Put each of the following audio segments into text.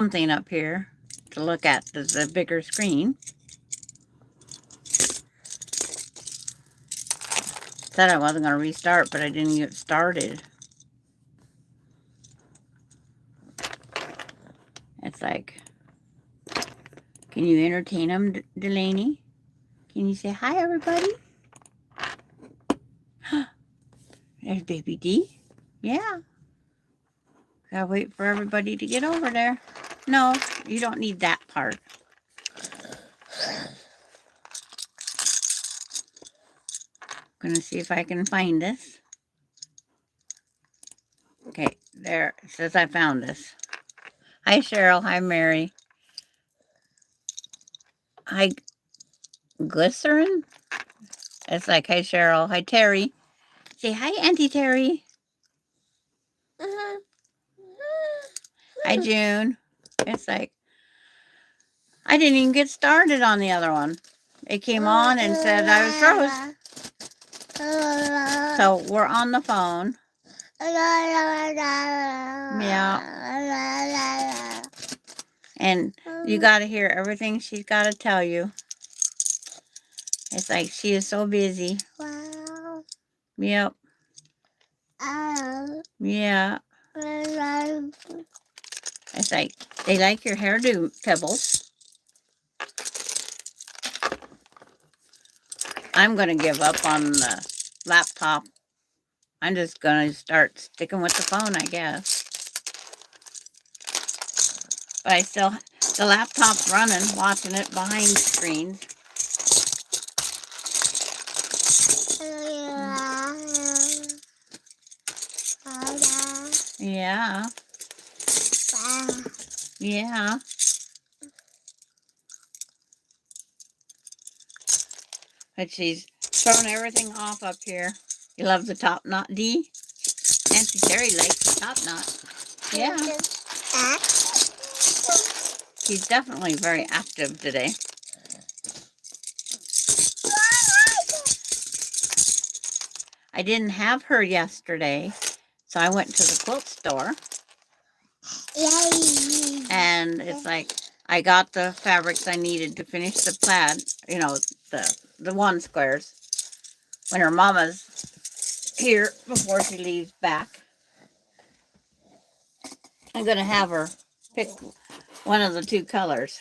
something up here to look at the bigger screen. Said I wasn't going to restart, but I didn't get started. It's like, can you entertain them, Delaney? Can you say hi, everybody? There's baby D. Yeah. Gotta wait for everybody to get over there. No, you don't need that part. I'm gonna see if I can find this. Okay, there. It says I found this. Hi, Cheryl. Hi, Mary. Hi, Glycerin. It's like, hi, Cheryl. Hi, Terry. Say hi, Auntie Terry. Hi, June. It's like, I didn't even get started on the other one. It came on and said I was froze. So we're on the phone. Yeah. And you got to hear everything she's got to tell you. It's like she is so busy. Wow. Yep. Yeah. It's like they like your hairdo, Pebbles. I'm going to give up on the laptop. I'm just going to start sticking with the phone, I guess. But I still, the laptop's running, watching it behind screens. Yeah. Yeah. But she's thrown everything off up here. You love the top knot, D? Auntie Terry likes the top knot. Yeah. She's definitely very active today. I didn't have her yesterday, so I went to the quilt store. Yay. And it's like I got the fabrics I needed to finish the plaid, you know, the one squares. When her mama's here before she leaves back, I'm going to have her pick one of the two colors.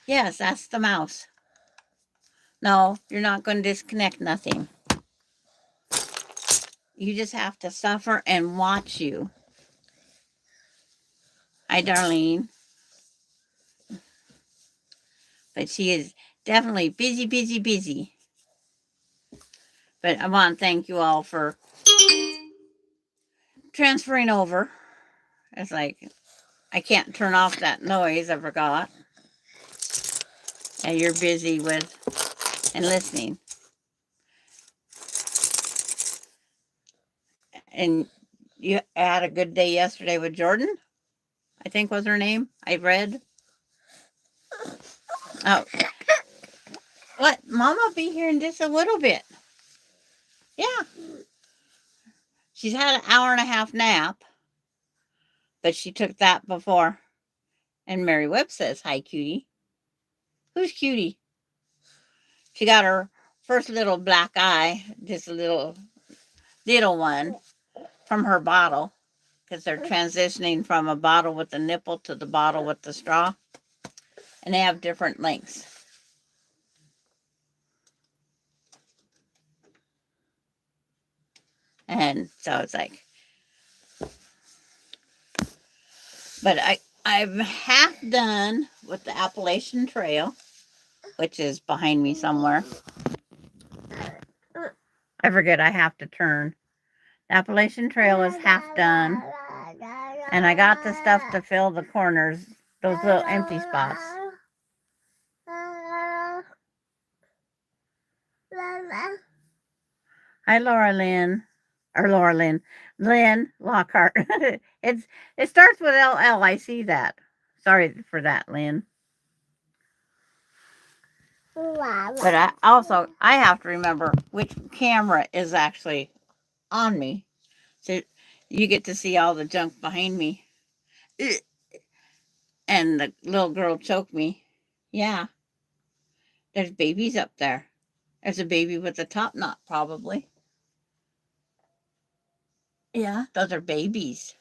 Yes, that's the mouse. No, you're not going to disconnect nothing. You just have to suffer and watch you. Hi, Darlene. But she is definitely busy, busy, busy. But I want to thank you all for transferring over. It's like, I can't turn off that noise, I forgot. And you're busy with and listening. And you had a good day yesterday with Jordan, I think was her name. I read. Oh, what? Mama will be here in just a little bit. Yeah. She's had an hour and a half nap, but she took that before. And Mary Webb says, hi, cutie. Who's cutie? She got her first little black eye, just a little one from her bottle, because they're transitioning from a bottle with the nipple to the bottle with the straw. And they have different lengths. And so it's like, but I'm half done with the Appalachian Trail, which is behind me somewhere. I forget I have to turn. The Appalachian Trail is half done. And I got the stuff to fill the corners, those little empty spots. Hi, Laura Lynn. Or Laura Lynn. Lynn Lockhart. It starts with LL. I see that. Sorry for that, Lynn. But I have to remember which camera is actually on me. So you get to see all the junk behind me. And the little girl choked me. Yeah, there's babies up there. There's a baby with a top knot, probably. Yeah, those are babies.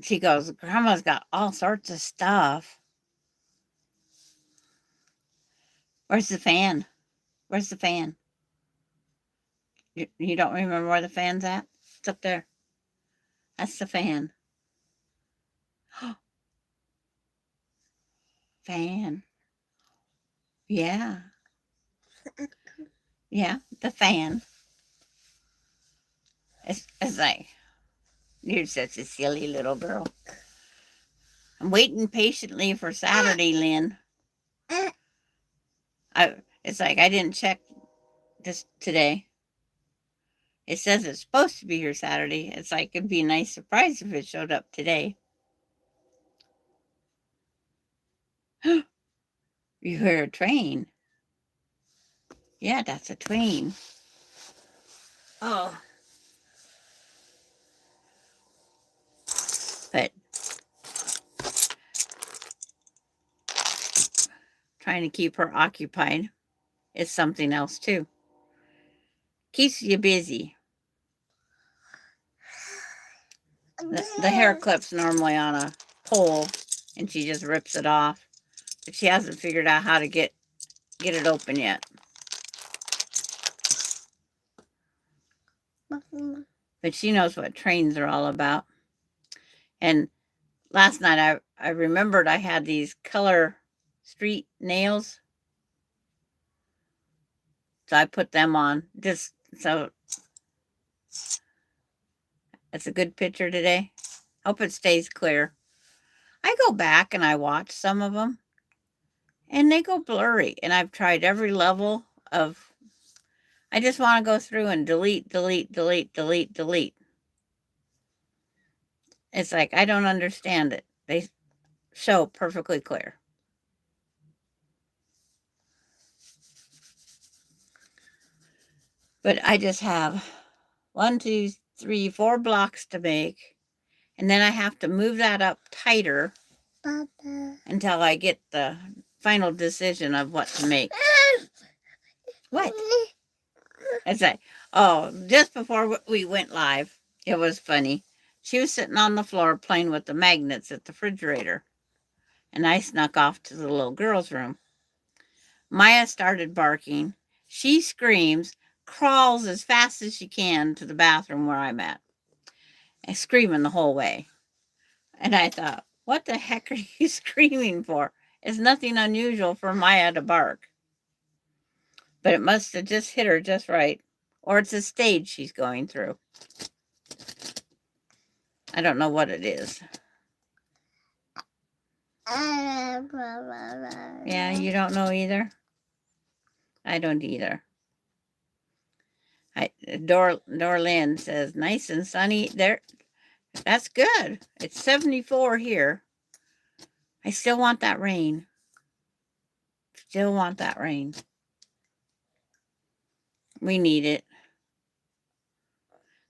She goes, Grandma's got all sorts of stuff. Where's the fan? Where's the fan? You don't remember where the fan's at? It's up there. That's the fan. Fan. Yeah. Yeah, the fan. It's like, you're such a silly little girl. I'm waiting patiently for Saturday, Lynn. It's like I didn't check this today. It says it's supposed to be here Saturday. It's like it'd be a nice surprise if it showed up today. You hear a train. Yeah, that's a train. Oh. But trying to keep her occupied is something else too. Keeps you busy. The hair clip's normally on a pole and she just rips it off. But she hasn't figured out how to get it open yet. But she knows what trains are all about. And last night I remembered I had these color street nails. So I put them on just so it's a good picture today. Hope it stays clear. I go back and I watch some of them and they go blurry. And I've tried every level of, I just want to go through and delete. It's like, I don't understand it. They show perfectly clear. But I just have 1, 2, 3, 4 blocks to make. And then I have to move that up tighter until I get the final decision of what to make. What? It's like, oh, just before we went live, it was funny. She was sitting on the floor playing with the magnets at the refrigerator. And I snuck off to the little girl's room. Maya started barking. She screams, crawls as fast as she can to the bathroom where I'm at, and screaming the whole way. And I thought, what the heck are you screaming for? It's nothing unusual for Maya to bark. But it must have just hit her just right. Or it's a stage she's going through. I don't know what it is. Yeah, you don't know either? I don't either. Dorlin says, nice and sunny there. That's good. It's 74 here. I still want that rain. Still want that rain. We need it.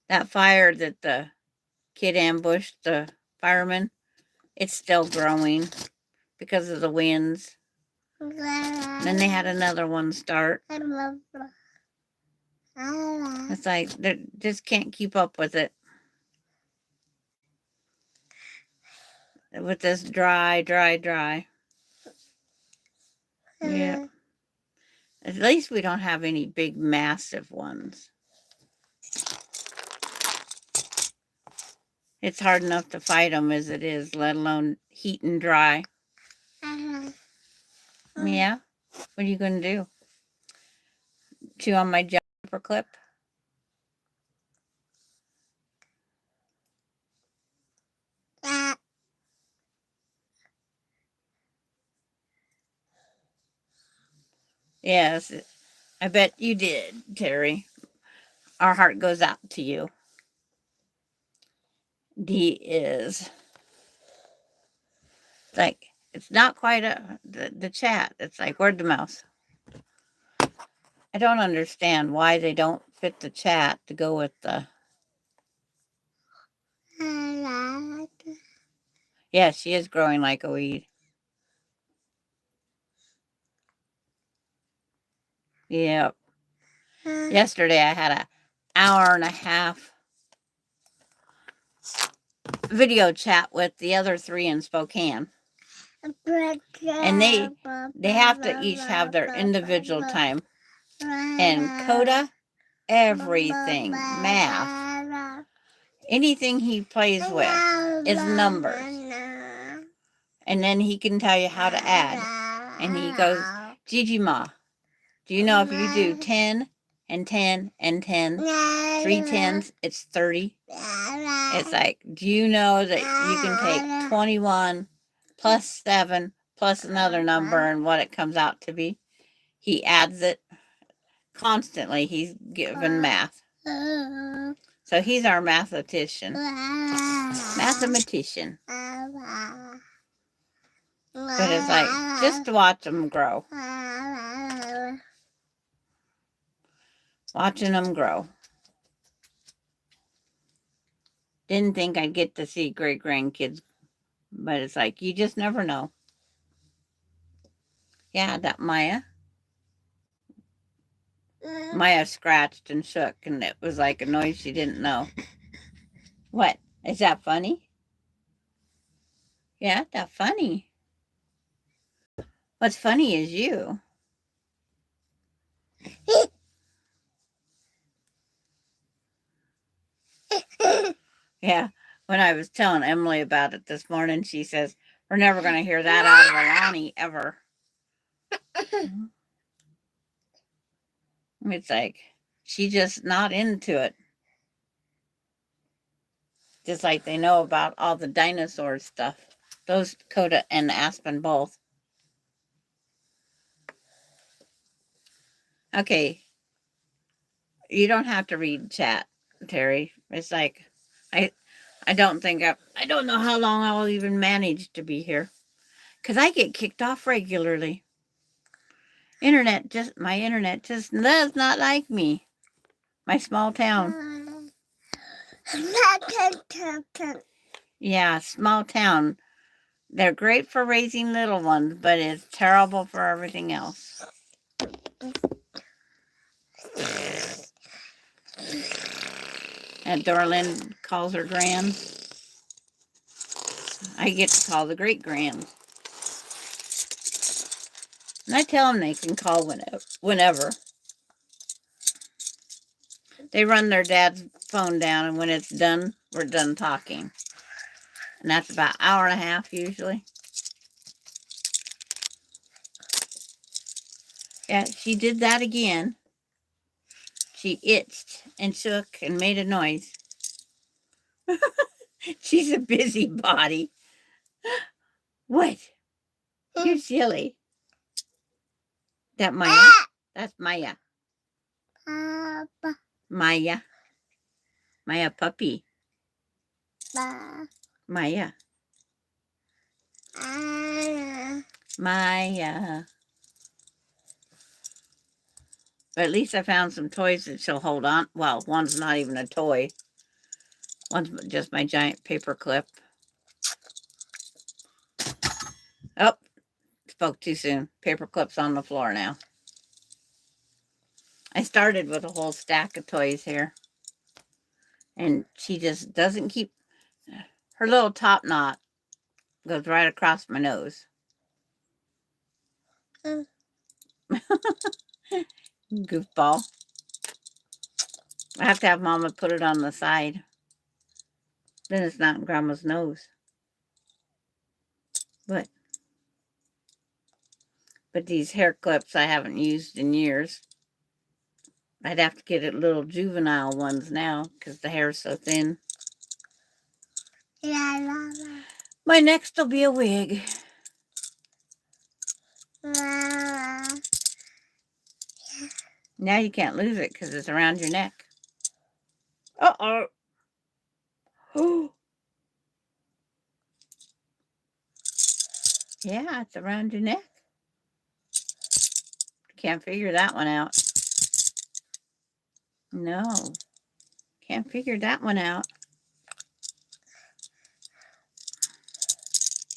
That fire that the kid ambushed the fireman, it's still growing because of the winds. Then they had another one start. It's like they just can't keep up with it. With this dry. Yeah. At least we don't have any big, massive ones. It's hard enough to fight them as it is, let alone heat and dry. Yeah? What are you going to do? Chew on my jumper clip? Yes, I bet you did, Terry. Our heart goes out to you. D is like, it's not quite the chat. It's like, where'd the mouse? I don't understand why they don't fit the chat to go with the. Yeah, she is growing like a weed. Yep. Yesterday I had an hour and a half video chat with the other 3 in Spokane. And they have to each have their individual time. And Coda, everything, math, anything he plays with is numbers. And then he can tell you how to add. And he goes, Gigi Ma, do you know if you do 10 and 10 and 10, 3 tens, it's 30? It's like, do you know that you can take 21 plus 7 plus another number and what it comes out to be? He adds it constantly. He's given math. So he's our mathematician. Mathematician. But it's like, just to watch them grow. Watching them grow. Didn't think I'd get to see great grandkids, but it's like, you just never know. Yeah, that Maya. Maya scratched and shook, and it was like a noise she didn't know. What? Is that funny? Yeah, that's funny. What's funny is you. Yeah, when I was telling Emily about it this morning, she says, we're never going to hear that out of Alani ever. It's like, she's just not into it. Just like they know about all the dinosaur stuff. Those Coda and Aspen both. Okay. You don't have to read chat, Terry. It's like, I don't think I don't know how long I'll even manage to be here. Because I get kicked off regularly. My internet just does not like me. My small town. Yeah, small town. They're great for raising little ones, but it's terrible for everything else. And Dorlin calls her grands. I get to call the great grands. And I tell them they can call whenever. They run their dad's phone down, and when it's done, we're done talking. And that's about an hour and a half usually. Yeah, she did that again. She itched and shook and made a noise. She's a busybody. What? You're silly. That Maya? That's Maya. Maya. Maya puppy. Maya. Maya. But at least I found some toys that she'll hold on. Well, one's not even a toy. One's just my giant paper clip. Oh, spoke too soon. Paper clip's on the floor now. I started with a whole stack of toys here. And she just doesn't keep... Her little top knot goes right across my nose. Goofball. I have to have Mama put it on the side. Then it's not in Grandma's nose. But these hair clips I haven't used in years. I'd have to get little juvenile ones now because the hair's so thin. My next will be a wig. Now you can't lose it because it's around your neck. Uh-oh. Oh. Yeah, it's around your neck. Can't figure that one out. No. Can't figure that one out.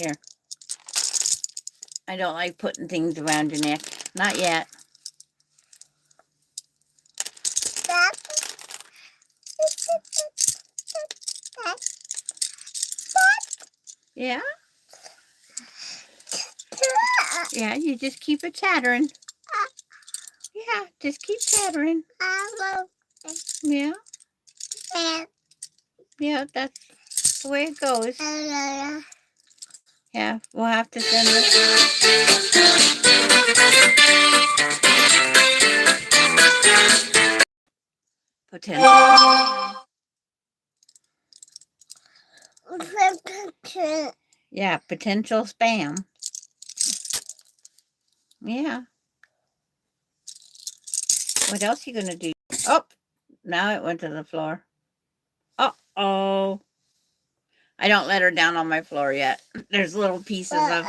Here. I don't like putting things around your neck. Not yet. Yeah? Yeah, you just keep it chattering. Yeah, just keep chattering. Yeah? Yeah, that's the way it goes. Yeah, we'll have to send this. Potential. Yeah, potential spam. Yeah. What else you gonna do? Oh, now it went to the floor. Uh-oh. I don't let her down on my floor yet. There's little pieces of...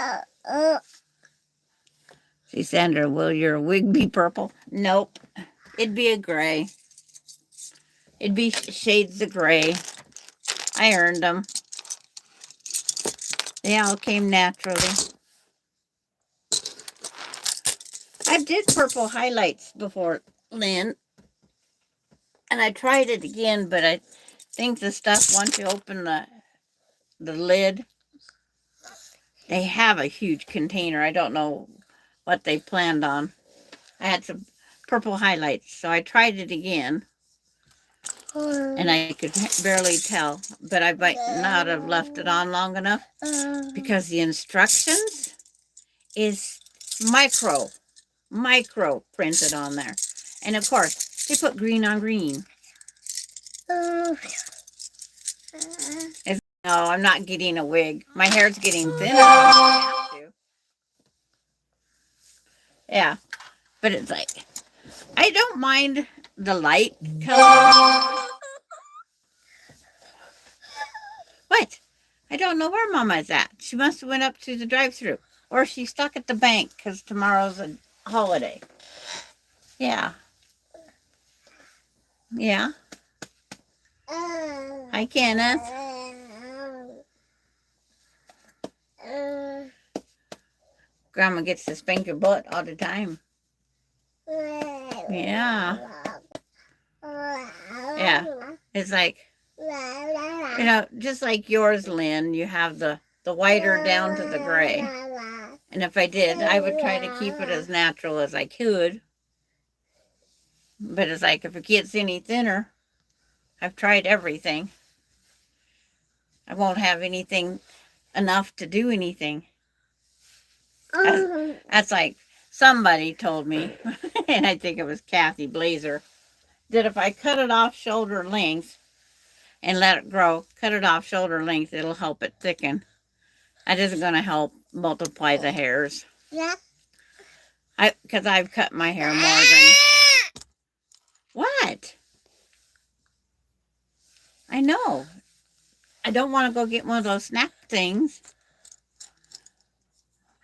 See, Sandra, will your wig be purple? Nope. It'd be a gray. It'd be shades of gray. I earned them. They all came naturally. I did purple highlights before, Lynn. And I tried it again, but I think the stuff, once you open the lid, they have a huge container. I don't know what they planned on. I had some purple highlights, so I tried it again. And I could barely tell, but I might not have left it on long enough because the instructions is micro printed on there. And of course, they put green on green. No, I'm not getting a wig. My hair's getting thinner. Yeah, but it's like, I don't mind the light color. What? I don't know where Mama's at. She must have went up to the drive-thru, or she's stuck at the bank because tomorrow's a holiday. Yeah. Yeah. Hi, Kenneth. Grandma gets to spank your butt all the time. Yeah. Yeah. It's like, just like yours, Lynn, you have the whiter down to the gray. And if I did, I would try to keep it as natural as I could. But it's like, if it gets any thinner, I've tried everything. I won't have anything enough to do anything. That's like somebody told me, and I think it was Kathy Blazer, that if I cut it off shoulder length and let it grow, cut it off shoulder length, it'll help it thicken. That isn't going to help multiply the hairs. Yeah. Because I've cut my hair more than... What? I know. I don't want to go get one of those snap things.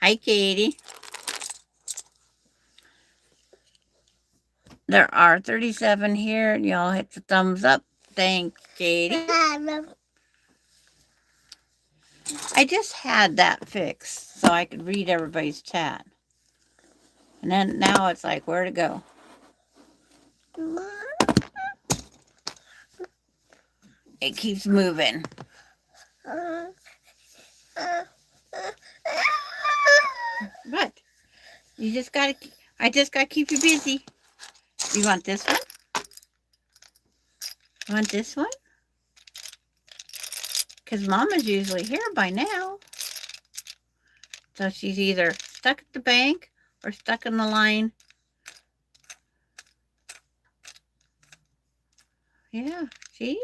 Hi, Katie. There are 37 here. Y'all hit the thumbs up. Thanks, Katie. I just had that fixed so I could read everybody's chat. And then now it's like, where to go? It keeps moving. What? You just gotta, I just gotta keep you busy. You want this one? You want this one? Because Mama's usually here by now. So she's either stuck at the bank or stuck in the line. Yeah, see?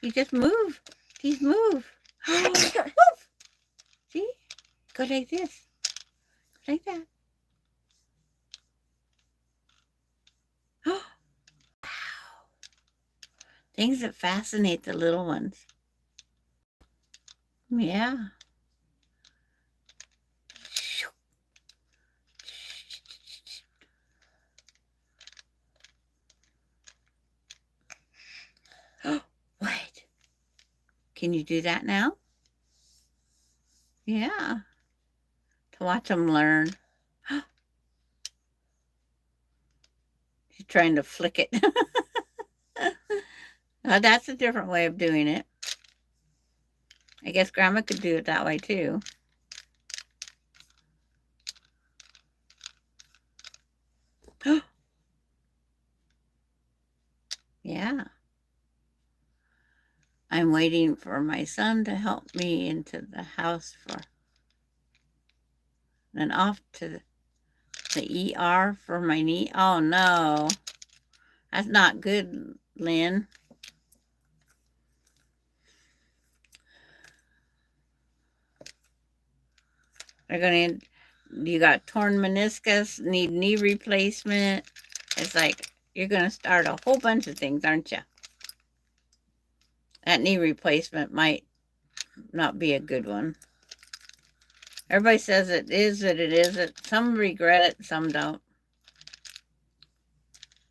You just move. Please move. Move. See? Go like this. Go like that. Wow. Things that fascinate the little ones. Yeah. What? Can you do that now? Yeah, to watch them learn. She's trying to flick it. That's a different way of doing it. I guess Grandma could do it that way too. Yeah. I'm waiting for my son to help me into the house for then off to the ER for my knee. Oh no. That's not good, Lynn. They're gonna you got torn meniscus, need knee replacement. It's like you're gonna start a whole bunch of things, aren't you? That knee replacement might not be a good one. Everybody says it is, that it isn't. Some regret it, some don't.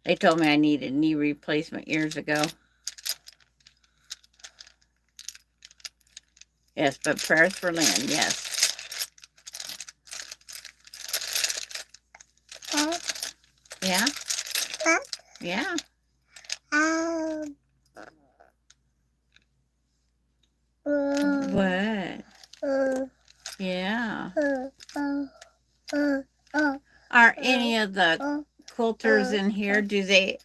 They told me I needed knee replacement years ago. Yes, but prayers for Lynn, yes. Yeah? Yeah. What? Yeah. Are any of the quilters in here,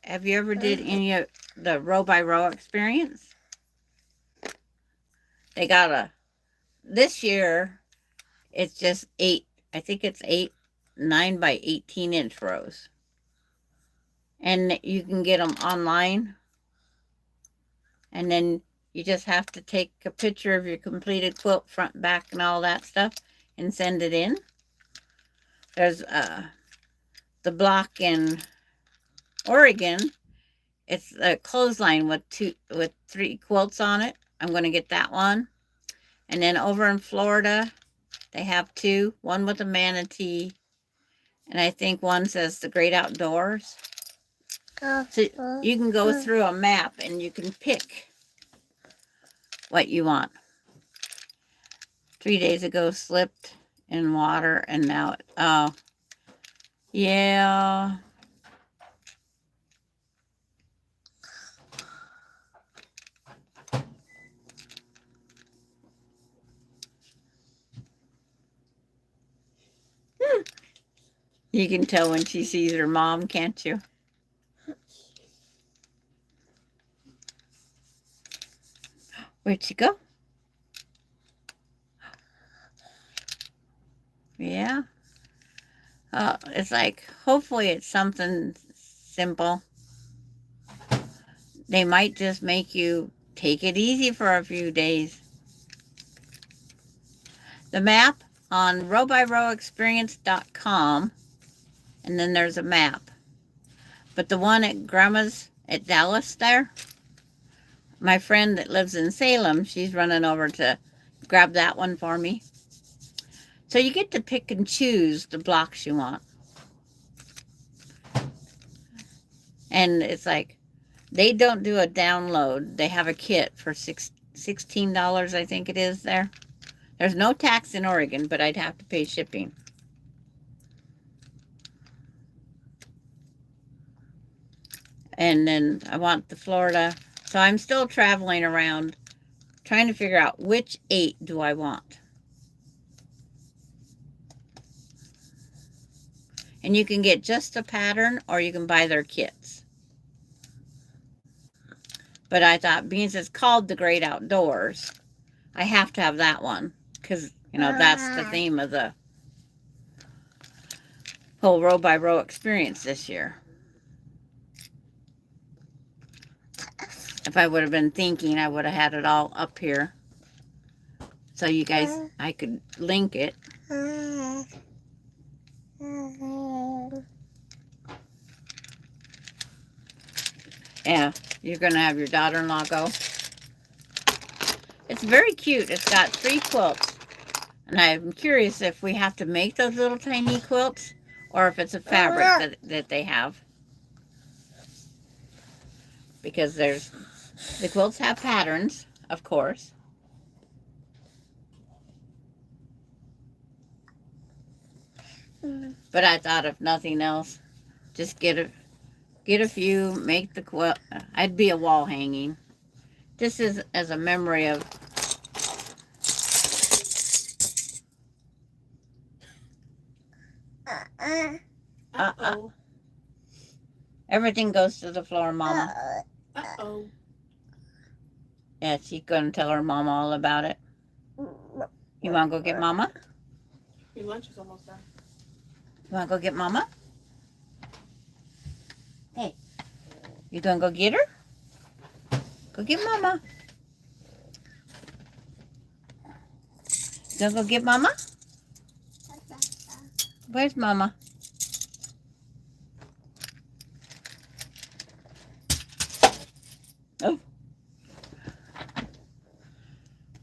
have you ever did any of the row by row experience? They got this year, it's just I think it's 9 by 18-inch rows. And you can get them online. And then you just have to take a picture of your completed quilt, front, back, and all that stuff, and send it in. There's the block in Oregon. It's a clothesline with 3 quilts on it. I'm going to get that one. And then over in Florida, they have 2. One with a manatee, and I think one says the Great Outdoors. So you can go through a map and you can pick what you want. 3 days ago, slipped in water, and now, oh, yeah. You can tell when she sees her mom, can't you? Where'd she go? Yeah. It's like, hopefully it's something simple. They might just make you take it easy for a few days. The map on rowbyrowexperience.com, and then there's a map. But the one at Grandma's at Dallas there, my friend that lives in Salem, she's running over to grab that one for me. So you get to pick and choose the blocks you want. And it's like, they don't do a download. They have a kit for $16, I think it is there. There's no tax in Oregon, but I'd have to pay shipping. And then I want the Florida. So I'm still traveling around trying to figure out which 8 do I want. And you can get just a pattern, or you can buy their kits. But I thought, being it's called the Great Outdoors, I have to have that one. Because, that's the theme of the whole row by row experience this year. If I would have been thinking, I would have had it all up here. So you guys, I could link it. Yeah, you're going to have your daughter-in-law go. It's very cute. It's got 3 quilts. And I'm curious if we have to make those little tiny quilts, or if it's a fabric that they have. Because the quilts have patterns, of course. But I thought if nothing else, just get a few, make the quilt. I'd be a wall hanging. This is as a memory of. Uh-oh. Everything goes to the floor, Mama. Uh-oh. Yeah, she's gonna tell her mama all about it. You wanna go get Mama? Your lunch is almost done. You wanna go get Mama? Hey, you gonna go get her? Go get Mama. You gonna go get Mama? Where's Mama? Oh.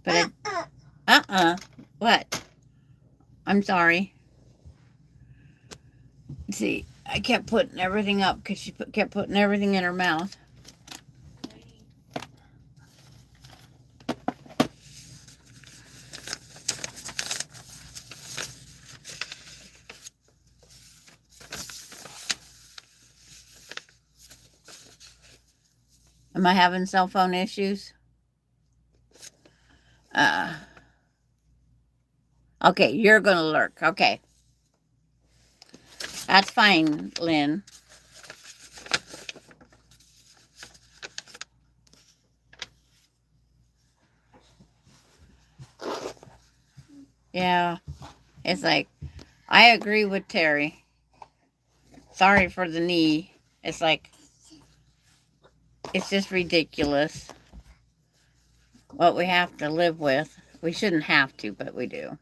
But what? I'm sorry. See, I kept putting everything up because she kept putting everything in her mouth. Am I having cell phone issues? Okay, you're gonna lurk. Okay. That's fine, Lynn. Yeah, it's like, I agree with Terry. Sorry for the knee. It's like, it's just ridiculous what we have to live with. We shouldn't have to, but we do.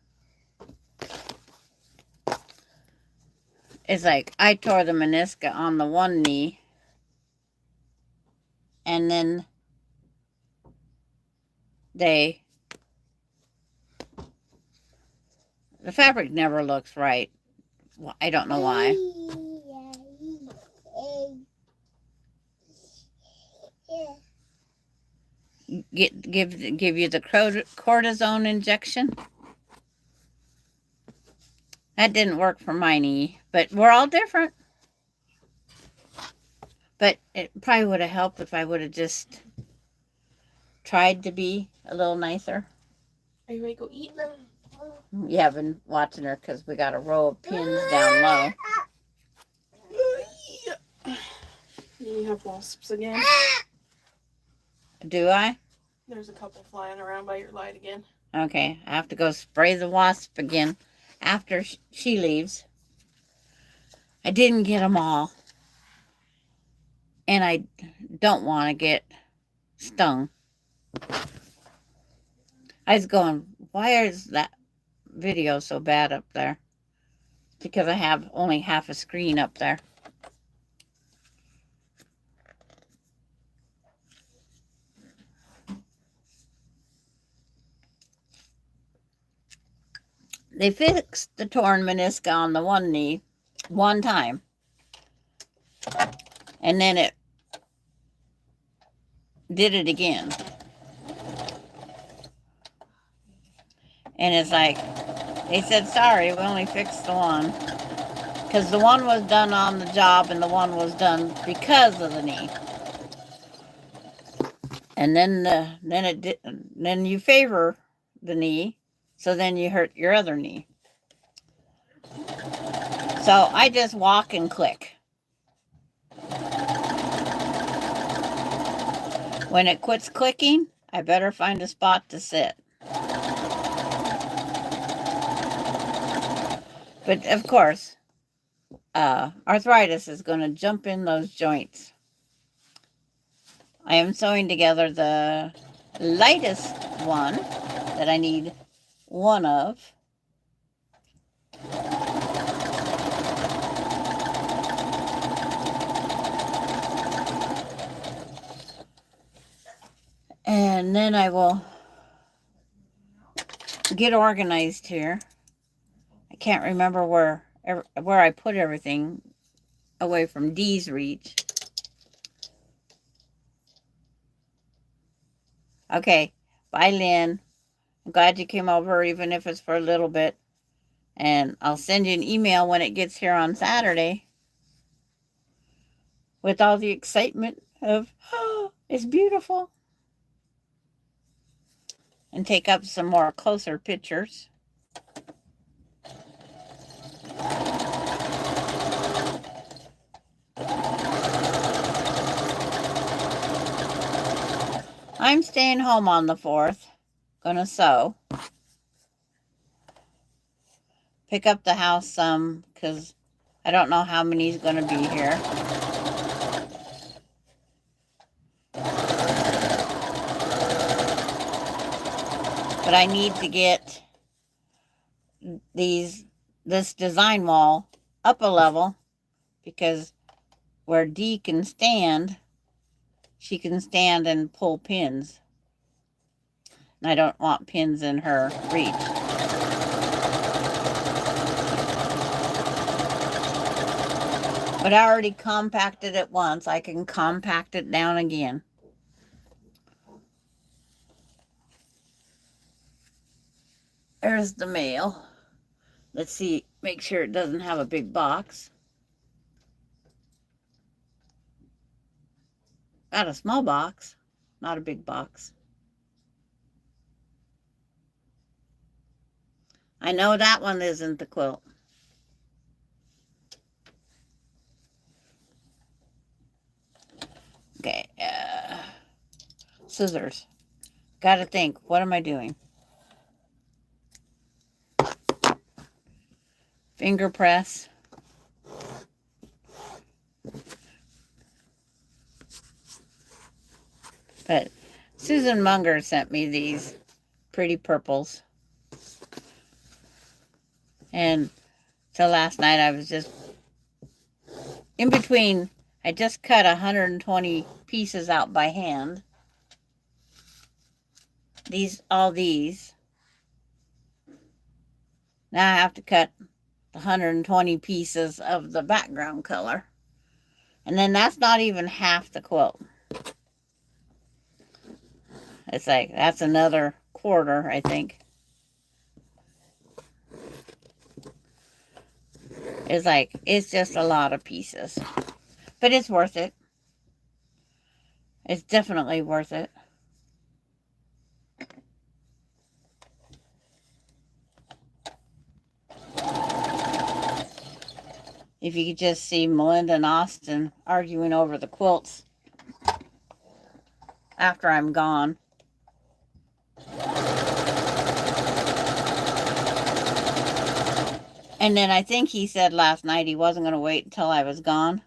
It's like, I tore the meniscus on the one knee, and then the fabric never looks right. I don't know why. Give you the cortisone injection. That didn't work for my knee, but we're all different. But it probably would have helped if I would have just tried to be a little nicer. Are you ready to go eat? You have been watching her because we got a row of pins down low. You have wasps again. Do I? There's a couple flying around by your light again. Okay, I have to go spray the wasp again after she leaves. I didn't get them all. And I don't want to get stung. I was going, why is that video so bad up there? Because I have only half a screen up there. They fixed the torn meniscus on the one knee one time. And then it did it again. And it's like, they said, sorry, we only fixed the one. Because the one was done on the job and the one was done because of the knee. And then you favor the knee, so then you hurt your other knee. So I just walk and click. When it quits clicking, I better find a spot to sit. But of course, arthritis is going to jump in those joints. I am sewing together the lightest one that I need one of. And then I will get organized here. I can't remember where I put everything away from Dee's reach. Okay, bye, Lynn. I'm glad you came over, even if it's for a little bit. And I'll send you an email when it gets here on Saturday with all the excitement of, oh, it's beautiful. And take up some more closer pictures. I'm staying home on the 4th. Gonna sew. Pick up the house some because I don't know how many's gonna be here. But I need to get this design wall up a level because where Dee can stand, she can stand and pull pins. And I don't want pins in her reach. But I already compacted it once. I can compact it down again. There's the mail. Let's see, make sure it doesn't have a big box. Got a small box, not a big box. I know that one isn't the quilt. Okay, scissors. Gotta think, what am I doing? Finger press. But Susan Munger sent me these pretty purples. And so last night I was just in between. I just cut 120 pieces out by hand. All these. Now I have to cut 120 pieces of the background color. And then that's not even half the quilt. It's like, that's another quarter, I think. It's like, it's just a lot of pieces. But it's worth it. It's definitely worth it. If you could just see Melinda and Austin arguing over the quilts after I'm gone. And then I think he said last night he wasn't going to wait until I was gone.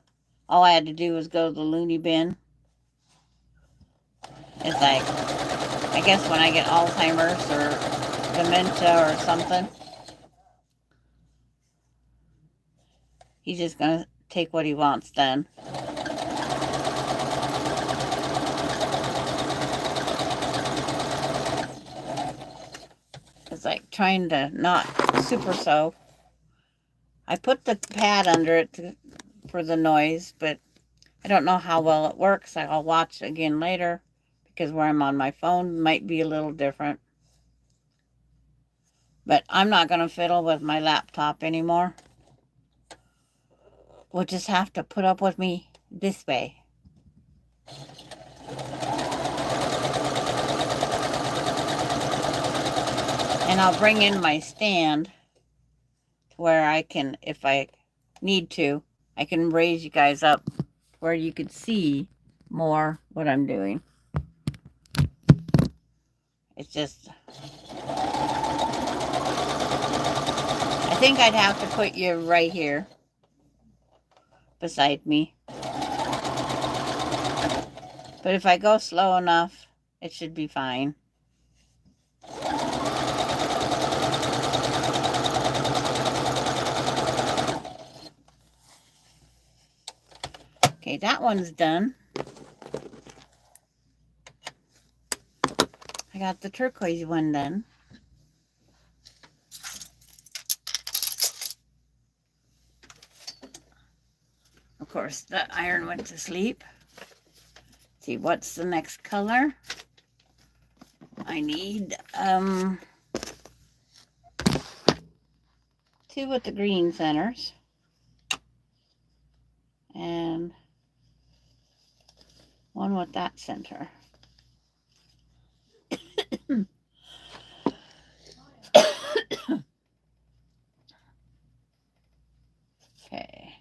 All I had to do was go to the loony bin. It's like, I guess when I get Alzheimer's or dementia or something, he's just going to take what he wants done. It's like trying to not super sew. I put the pad under it for the noise, but I don't know how well it works. I'll watch again later because where I'm on my phone might be a little different. But I'm not going to fiddle with my laptop anymore. We'll just have to put up with me this way. And I'll bring in my stand to where I can, if I need to, I can raise you guys up where you could see more what I'm doing. It's just, I think I'd have to put you right here beside me. But if I go slow enough, it should be fine. Okay, that one's done. I got the turquoise one done. Of course, the iron went to sleep. Let's see, what's the next color? I need, 2 with the green centers, and 1 with that center. Okay,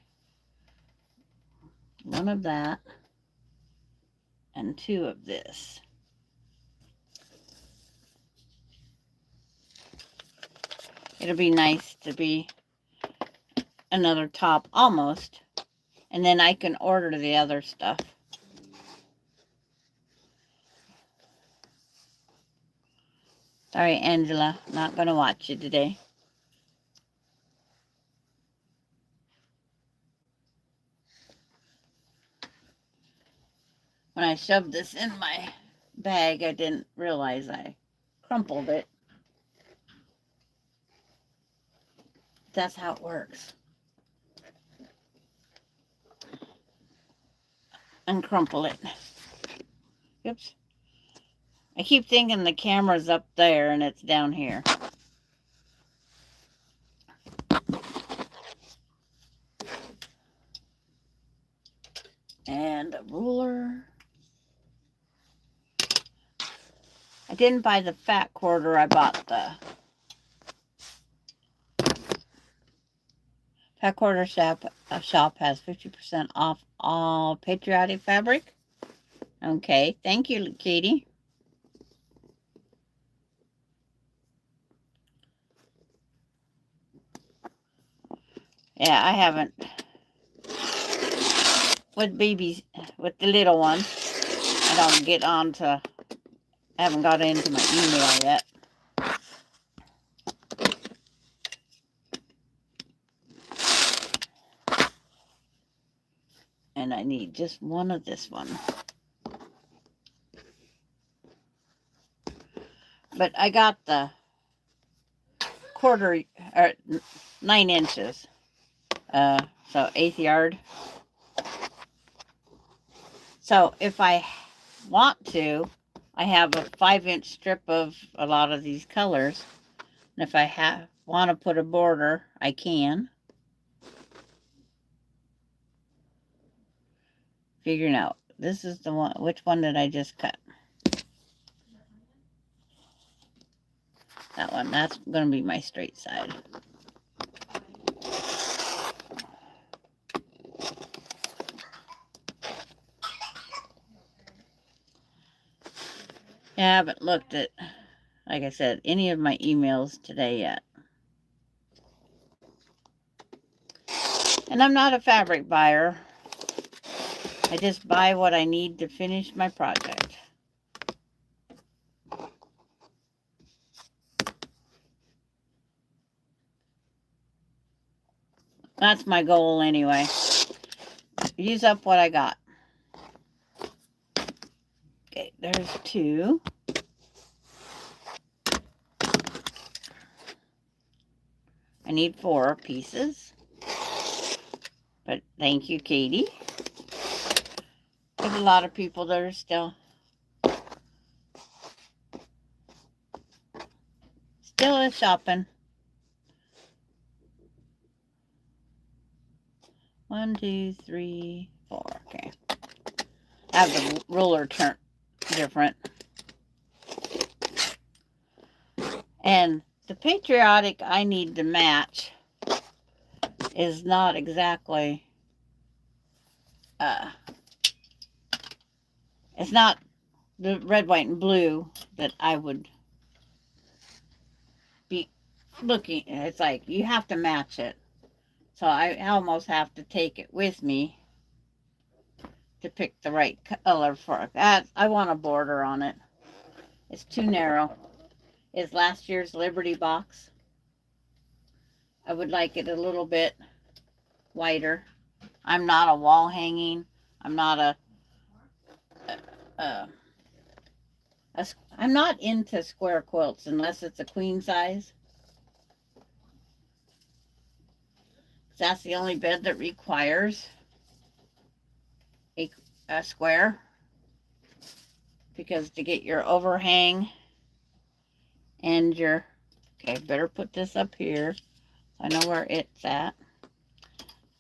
1 of that and 2 of this. It'll be nice to be another top almost, and then I can order the other stuff. Sorry, Angela, not gonna watch you today. When I shoved this in my bag, I didn't realize I crumpled it. That's how it works. Uncrumple it. Oops. I keep thinking the camera's up there and it's down here. And a ruler. I didn't buy the fat quarter, I bought the fat quarter shop has 50% off all patriotic fabric. Okay, thank you, Katie. Yeah, I haven't. With babies, with the little one, I don't get on to, I haven't got into my email yet. And I need just 1 of this one. But I got the quarter, or 9 inches. So 1/8 yard. So if I want to, I have a 5-inch strip of a lot of these colors. And if I want to put a border, I can. Figuring out, this is the one, which one did I just cut? That one, that's going to be my straight side. Yeah, I haven't looked at, like I said, any of my emails today yet. And I'm not a fabric buyer. I just buy what I need to finish my project. That's my goal anyway. Use up what I got. Okay, there's 2. I need 4 pieces. But thank you, Katie. There's a lot of people that are still shopping. 1, 2, 3, 4. Okay. I have the ruler turned different. And the patriotic I need to match is not exactly, it's not the red, white, and blue that I would be looking. It's like you have to match it. So I almost have to take it with me to pick the right color for that. I want a border on it. It's too narrow. It's last year's Liberty box. I would like it a little bit wider. I'm not a wall hanging. I'm not I'm not into square quilts unless it's a queen size. That's the only bed that requires a square. Because to get your overhang and your, okay, better put this up here I know where it's at.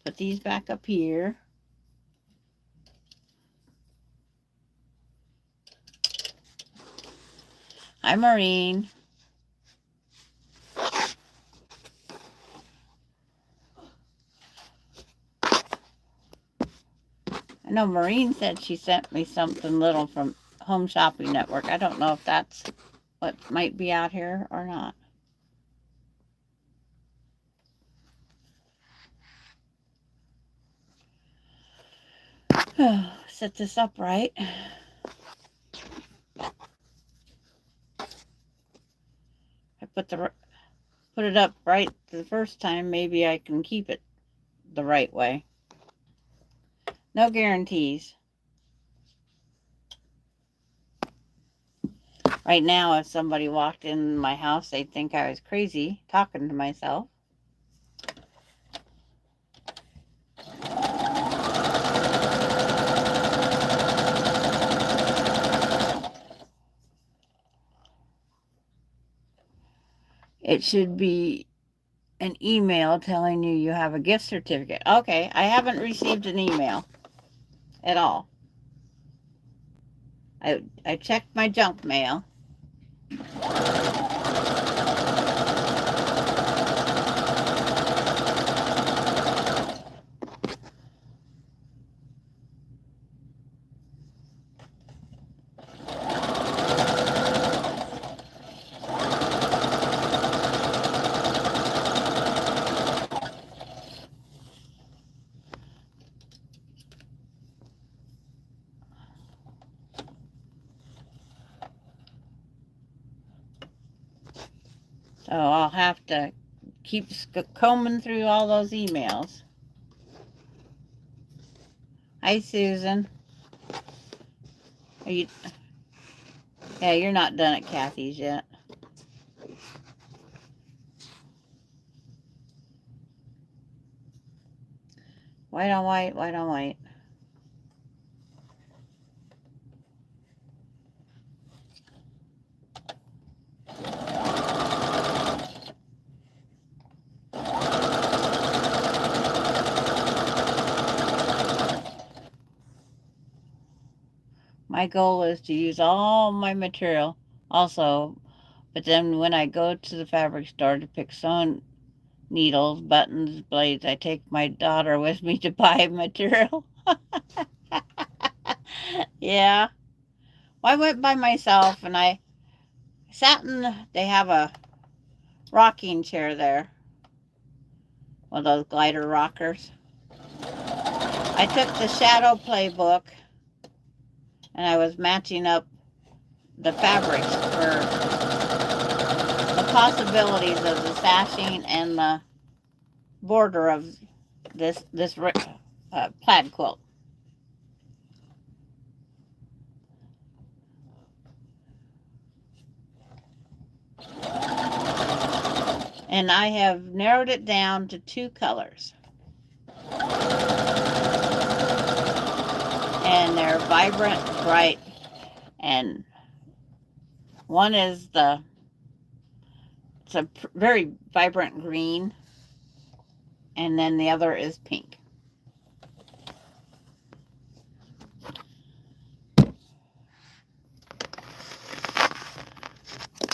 Put these back up here. Hi, Maureen. I know Maureen said she sent me something little from Home Shopping Network. I don't know if that's what might be out here or not. Set this up right. I put it up right the first time. Maybe I can keep it the right way. No guarantees. Right now, if somebody walked in my house, they'd think I was crazy talking to myself. It should be an email telling you have a gift certificate. Okay, I haven't received an email at all. I checked my junk mail. So I'll have to keep combing through all those emails. Hi, Susan. Are you? Yeah, you're not done at Kathy's yet. White on white, white on white. My goal is to use all my material also, but then when I go to the fabric store to pick sewing needles, buttons, blades, I take my daughter with me to buy material. Yeah. Well, I went by myself and I sat they have a rocking chair there. One of those glider rockers. I took the Shadow Playbook and I was matching up the fabrics for the possibilities of the sashing and the border of this plaid quilt. And I have narrowed it down to 2 colors. And they're vibrant, bright, and one is it's a very vibrant green, and then the other is pink.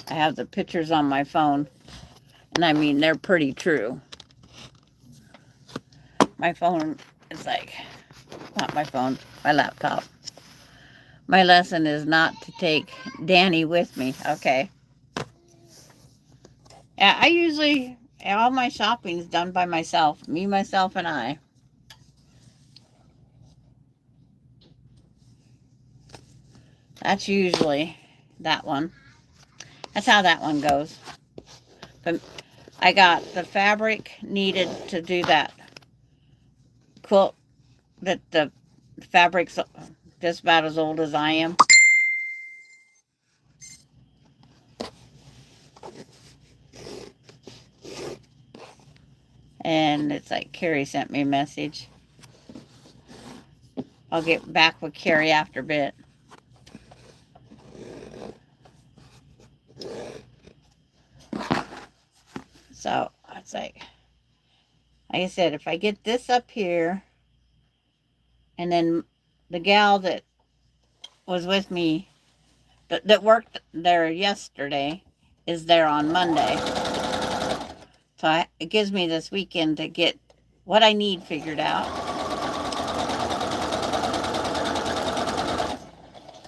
I have the pictures on my phone, and I mean, they're pretty true. My phone is not my phone, my laptop. My lesson is not to take Danny with me, okay? I usually, all my shopping is done by myself, me, myself, and I. That's usually that one. That's how that one goes. But I got the fabric needed to do that quilt, that the fabric's just about as old as I am. And it's like Carrie sent me a message. I'll get back with Carrie after a bit. So it's like, like I said, if I get this up here, and then the gal that was with me, that worked there yesterday, is there on Monday. So it gives me this weekend to get what I need figured out.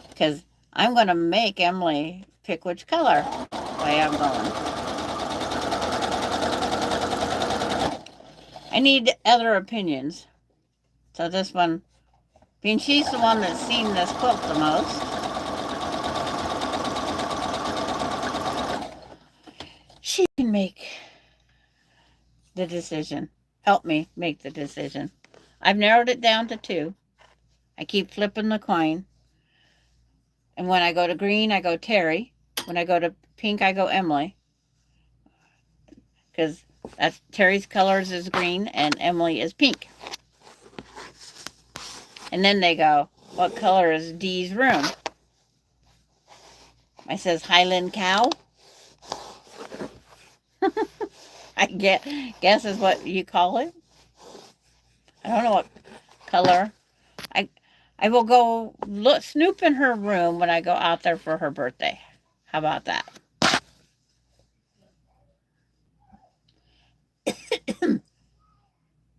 Because I'm going to make Emily pick which color way I'm going. I need other opinions. So this one, being she's the one that's seen this quilt the most, she can make the decision. Help me make the decision. I've narrowed it down to 2. I keep flipping the coin. And when I go to green, I go Terry. When I go to pink, I go Emily. Because that's Terry's colors is green and Emily is pink. And then they go, what color is Dee's room? I says Highland cow. I guess is what you call it. I don't know what color. I will go snoop in her room when I go out there for her birthday. How about that?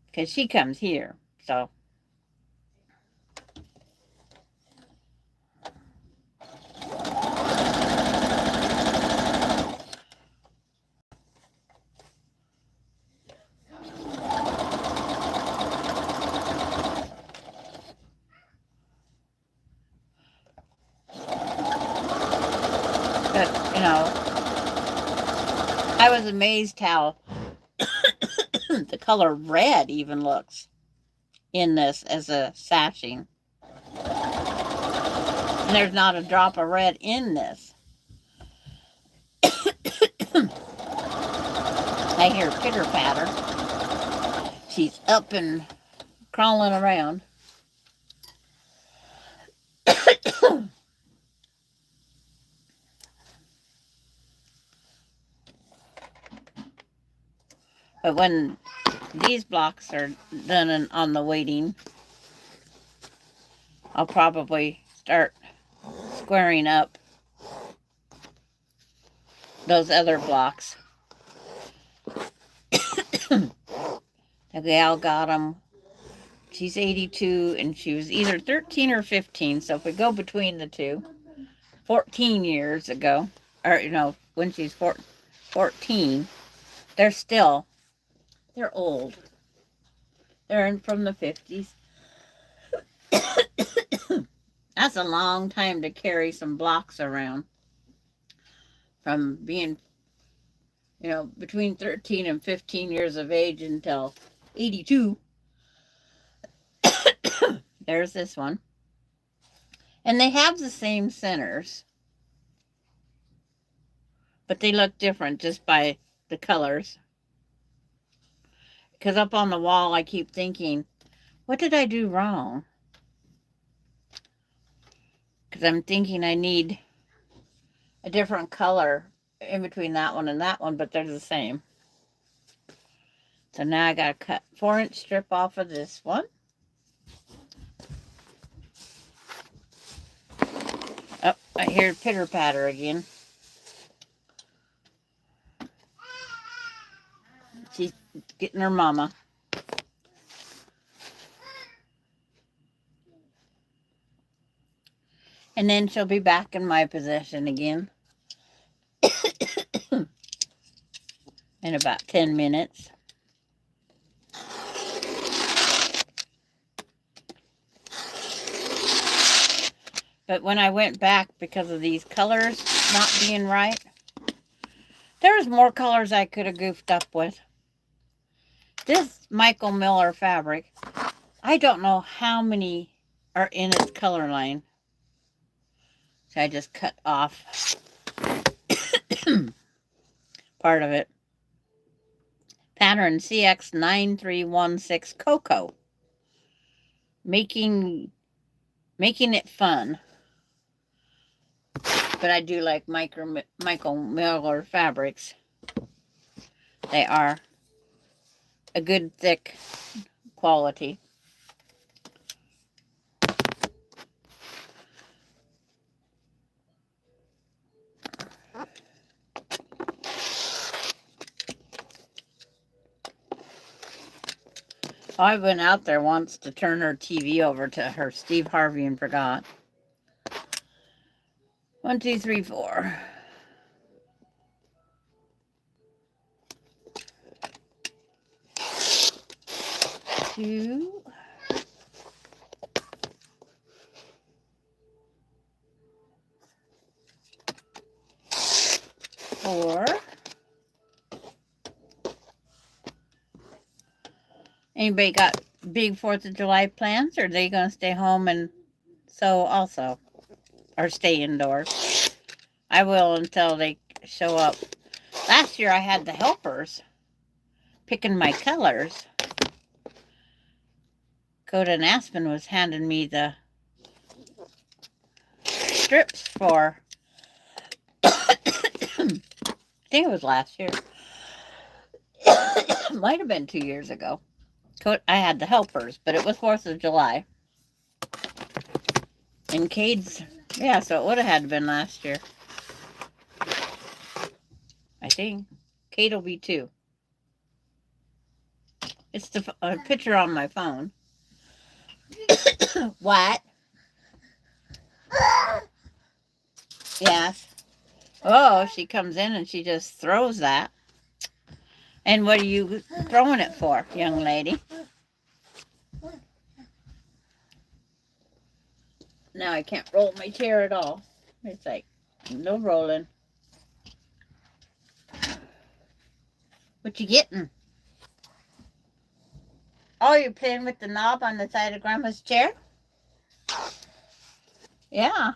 Because she comes here, so. But, I was amazed how the color red even looks in this as a sashing. And there's not a drop of red in this. I hear pitter patter. She's up and crawling around. But when these blocks are done on the waiting, I'll probably start squaring up those other blocks. The gal got them. She's 82 and she was either 13 or 15. So if we go between the two, 14 years ago, or when she's 14, they're old. They're from the 50s. That's a long time to carry some blocks around. From being, between 13 and 15 years of age until 82. There's this one. And they have the same centers. But they look different just by the colors. Because up on the wall, I keep thinking, what did I do wrong? Because I'm thinking I need a different color in between that one and that one, but they're the same. So now I got to cut 4-inch strip off of this one. Oh, I hear pitter patter again. She's getting her mama. And then she'll be back in my possession again. In about 10 minutes. But when I went back because of these colors not being right, there's more colors I could have goofed up with. This Michael Miller fabric, I don't know how many are in its color line. So I just cut off part of it. Pattern CX9316 Cocoa. Making it fun. But I do like Michael Miller fabrics. They are a good thick quality. I went out there once to turn her TV over to her Steve Harvey and forgot. 1, 2, 3, 4. Two. 4. Anybody got big 4th of July plans, or are they going to stay home and sew also? Or stay indoors? I will until they show up. Last year I had the helpers picking my colors. Coda and Aspen was handing me the strips for, I think it was last year. Might have been 2 years ago. I had the helpers, but it was 4th of July. And Cade's, yeah, so it would have had to been last year. I think. Cade will be 2. It's the picture on my phone. What? Yes. Oh, she comes in and she just throws that. And what are you throwing it for, young lady? Now I can't roll my chair at all. It's like, no rolling. What you getting? Oh, you're playing with the knob on the side of Grandma's chair? Yeah.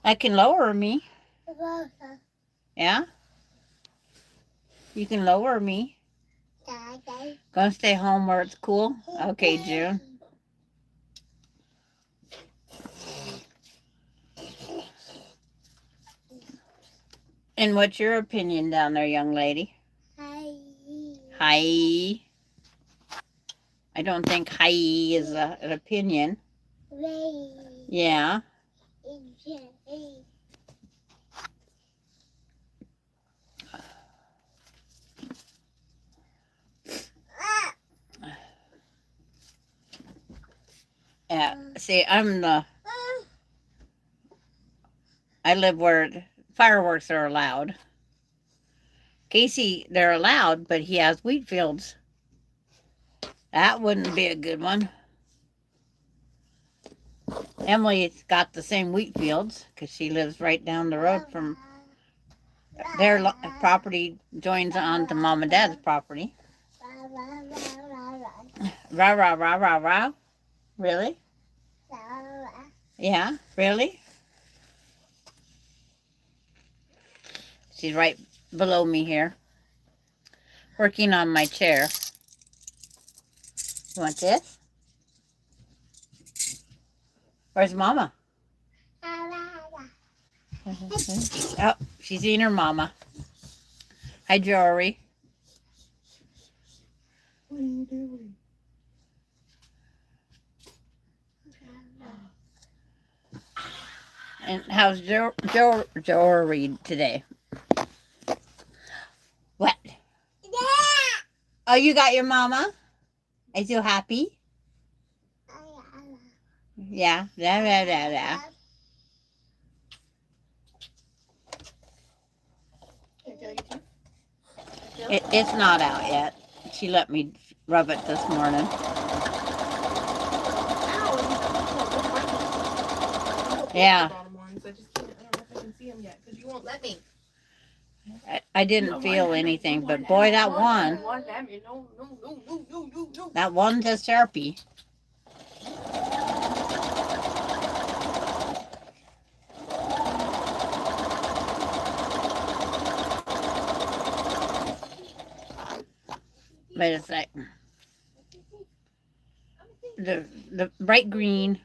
I can lower me. Yeah? You can lower me. Gonna stay home where it's cool? Okay, June. And what's your opinion down there, young lady? Hi. I don't think hi is an opinion. Yeah. See, I live where fireworks are allowed. Casey, they're allowed, but he has wheat fields. That wouldn't be a good one. Emily's got the same wheat fields because she lives right down the road from their property, joins on to Mom and Dad's property. Rah, rah, rah, rah, rah. Really? Yeah, really? She's right below me here, working on my chair. You want this? Where's Mama? Oh, she's eating her mama. Hi, Jory. What are you doing? And how's Jory today? What? Oh, you got your mama? Are you happy? Yeah. Blah, blah, blah, blah. It's not out yet. She let me rub it this morning. Yeah. I just can't. I don't know if I can see them yet because you won't let me. I didn't feel anything, but boy, that one. That one's a Sharpie. But it's like the bright green.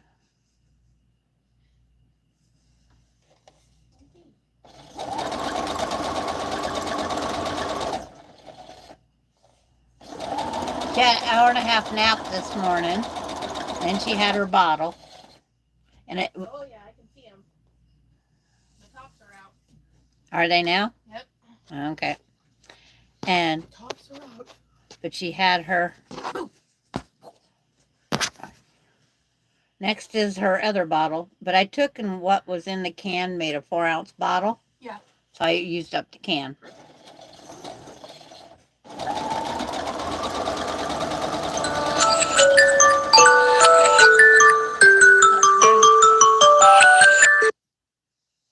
She had an hour and a half nap this morning. Then she had her bottle. And it Oh yeah, I can see them. The tops are out. are they now? Yep. Okay. And Tops are out. but she had her. Next is her other bottle, but I took and what was in the can, made a 4-ounce bottle. Yeah. So I used up the can.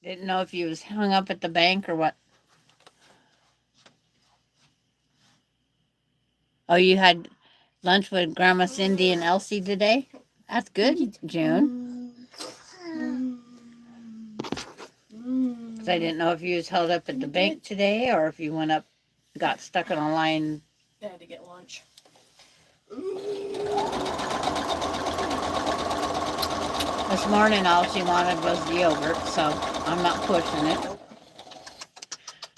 Didn't know if you was hung up at the bank or what. Oh, you had lunch with Grandma Cindy and Elsie today? That's good, June. Because I didn't know if you was held up at the bank today or if you went up, got stuck in a line. I had to get lunch. This morning all she wanted was the yogurt, so I'm not pushing it.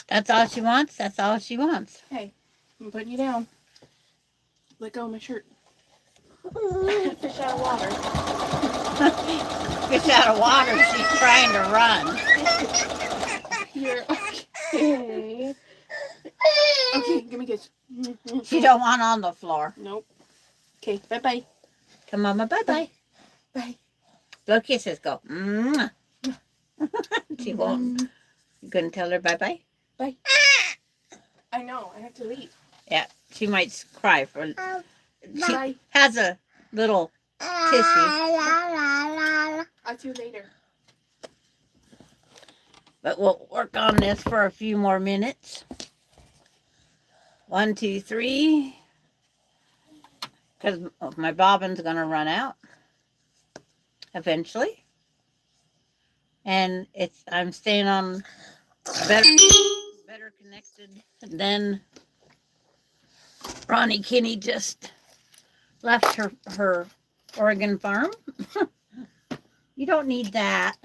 That's all she wants? That's all she wants. Hey, I'm putting you down. Let go of my shirt. Fish out of water. Fish out of water, she's trying to run. You're okay. Okay, give me a kiss. She don't want on the floor. Nope. Okay, bye-bye. Come Mama, bye-bye. Bye. Blow kisses, go. Mwah. She won't. You couldn't tell her bye-bye? Bye. I know, I have to leave. Yeah, she might cry for. She Bye. has a little tissue. I'll see you later. But we'll work on this for a few more minutes. 1, 2, 3. Because my bobbin's going to run out eventually. And I'm staying on better connected than Ronnie Kinney just left her Oregon farm. You don't need that.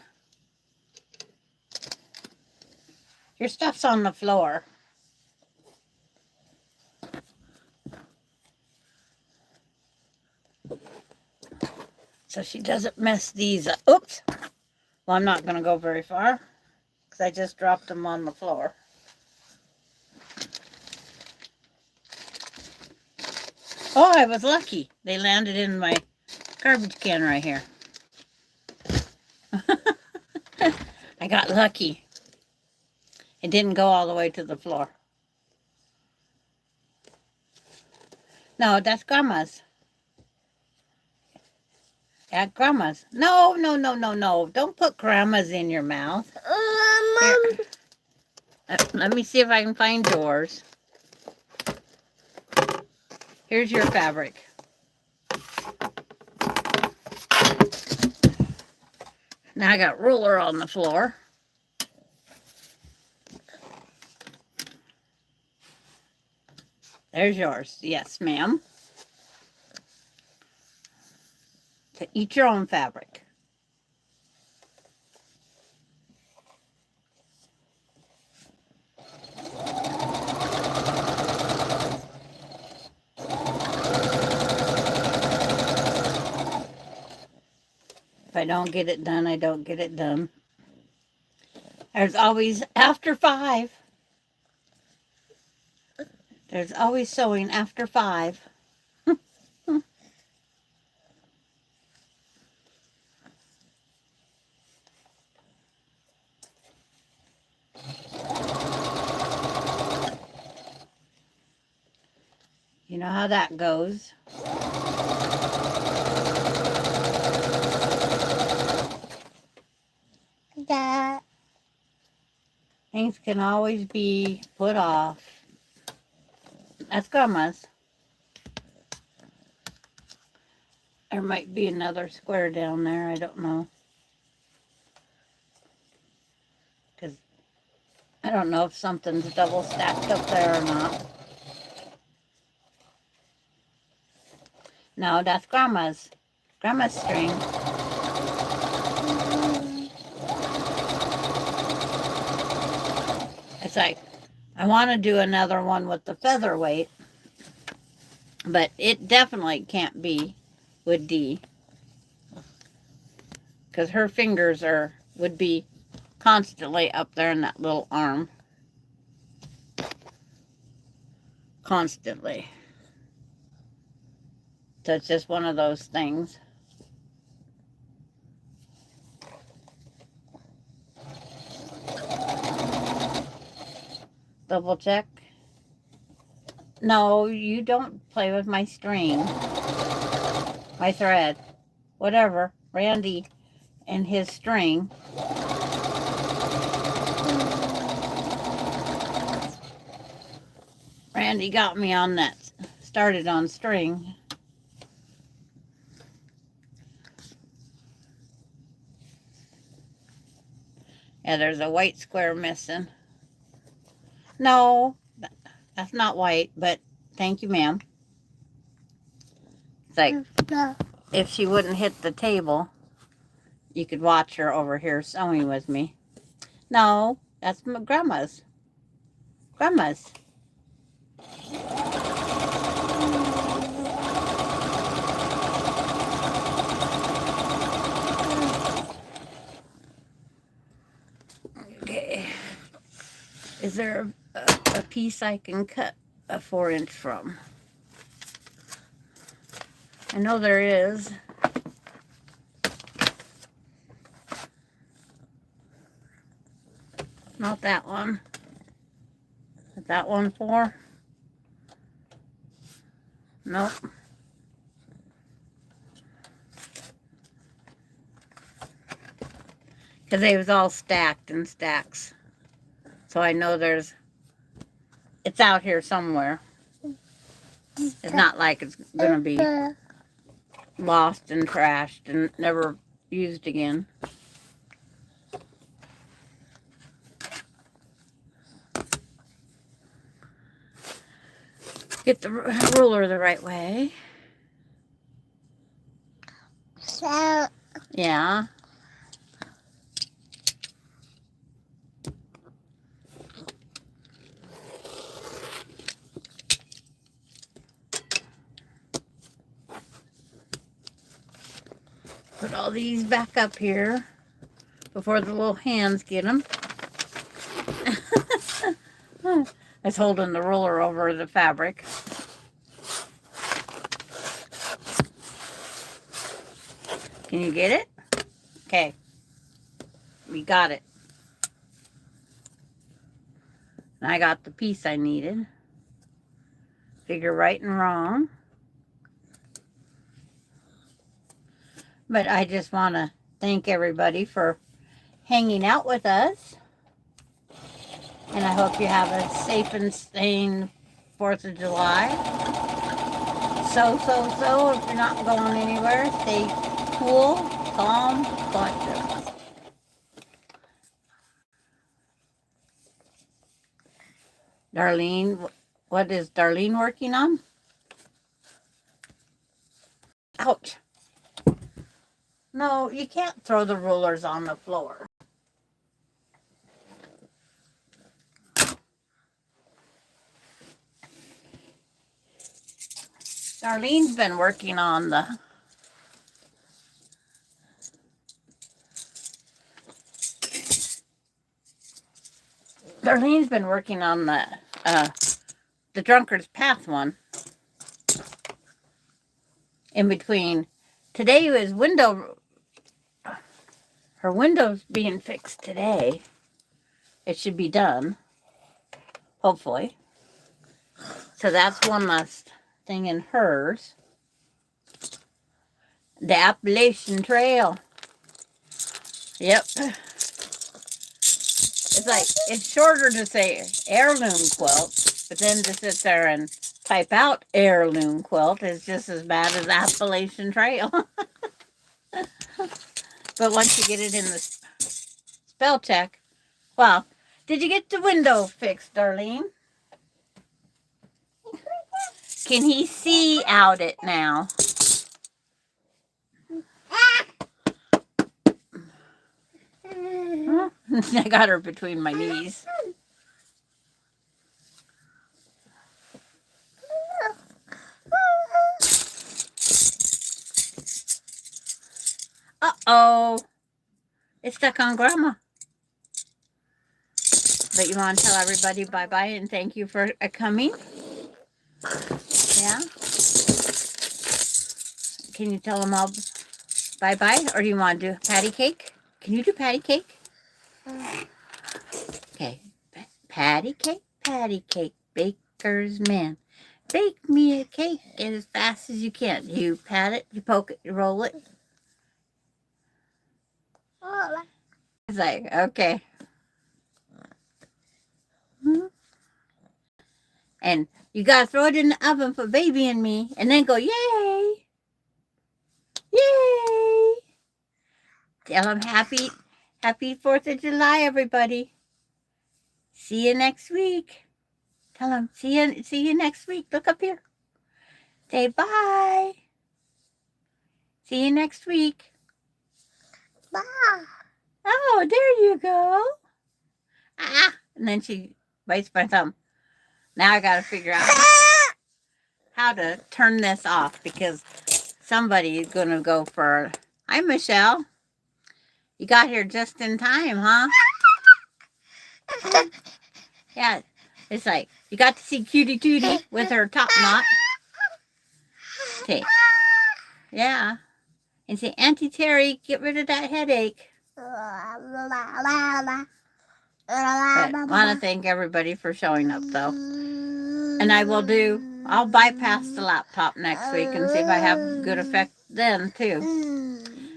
Your stuff's on the floor. So she doesn't mess these up. Oops. Well, I'm not going to go very far because I just dropped them on the floor. Oh, I was lucky. They landed in my garbage can right here. I got lucky. It didn't go all the way to the floor. No, that's Grandma's. Yeah, Grandma's. No. Don't put Grandma's in your mouth. Here. Let me see if I can find yours. Here's your fabric. Now I got ruler on the floor. There's yours. Yes, ma'am. To eat your own fabric. If I don't get it done, I don't get it done. There's always after 5. There's always sewing after 5. You know how that goes. That things can always be put off. That's Grandma's. There might be another square down there. I don't know. Because I don't know if something's double stacked up there or not. No, that's Grandma's. Grandma's string. It's like, I want to do another one with the featherweight. But it definitely can't be with D, because her fingers would be constantly up there in that little arm. Constantly. So it's just one of those things. Double check. No, you don't play with my string. My thread. Whatever. Randy and his string. Randy got me on that. Started on string. Yeah, there's a white square missing. No, that's not white, but thank you, ma'am. It's like, if she wouldn't hit the table, you could watch her over here sewing with me. No, that's my grandma's. Grandma's. Okay. Is there a piece I can cut a 4-inch from? I know there is. Not that one. Is that one for? Nope. Because they was all stacked in stacks. So I know it's out here somewhere. It's not like it's going to be lost and trashed and never used again. Get the ruler the right way. Yeah. Put all these back up here before the little hands get them. I was holding the ruler over the fabric. Can you get it? Okay. We got it. And I got the piece I needed. Figure right and wrong. But I just want to thank everybody for hanging out with us. And I hope you have a safe and sane 4th of July. So, if you're not going anywhere, stay cool, calm, collected. Darlene, what is Darlene working on? Ouch. No, you can't throw the rulers on the floor. Darlene's been working on the Drunkard's Path one. In between. Today was her window's being fixed today. It should be done. Hopefully. So that's one last thing in hers. The Appalachian Trail. Yep. It's shorter to say heirloom quilt, but then to sit there and type out heirloom quilt is just as bad as Appalachian Trail. But once you get it in the spell check, well, did you get the window fixed, Darlene? Can he see out it now? I got her between my knees. Uh-oh. It's stuck on Grandma. But you want to tell everybody bye-bye and thank you for coming? Yeah? Can you tell them all bye-bye? Or do you want to do patty cake? Can you do patty cake? Okay. Patty cake, baker's man. Bake me a cake as fast as you can. You pat it, you poke it, you roll it. It's like, okay. And you gotta throw it in the oven for baby and me, and then go, yay! Yay! Tell them happy 4th of July, everybody. See you next week. Tell them, see you next week. Look up here. Say bye. See you next week. Bye. Oh, there you go. Ah, and then she bites my thumb. Now I gotta figure out how to turn this off because somebody is gonna go for. Hi, Michelle. You got here just in time, huh? Yeah, it's like you got to see Cutie Tootie with her top knot. Okay. Yeah. And say, Auntie Terry, get rid of that headache. But I want to thank everybody for showing up, though. And I'll bypass the laptop next week and see if I have good effect then, too.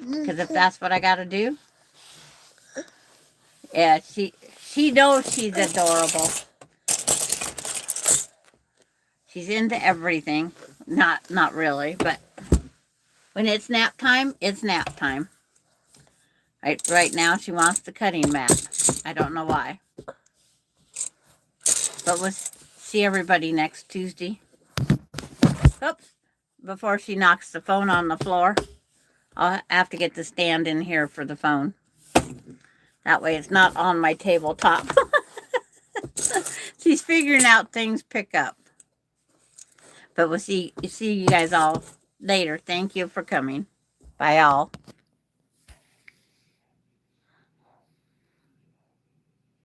Because if that's what I got to do. Yeah, she knows she's adorable. She's into everything. Not really, but when it's nap time, it's nap time. Right now, she wants the cutting mat. I don't know why. But we'll see everybody next Tuesday. Oops. Before she knocks the phone on the floor, I'll have to get the stand in here for the phone. That way it's not on my tabletop. She's figuring out things pick up. But we'll see you guys all later. Thank you for coming. Bye all.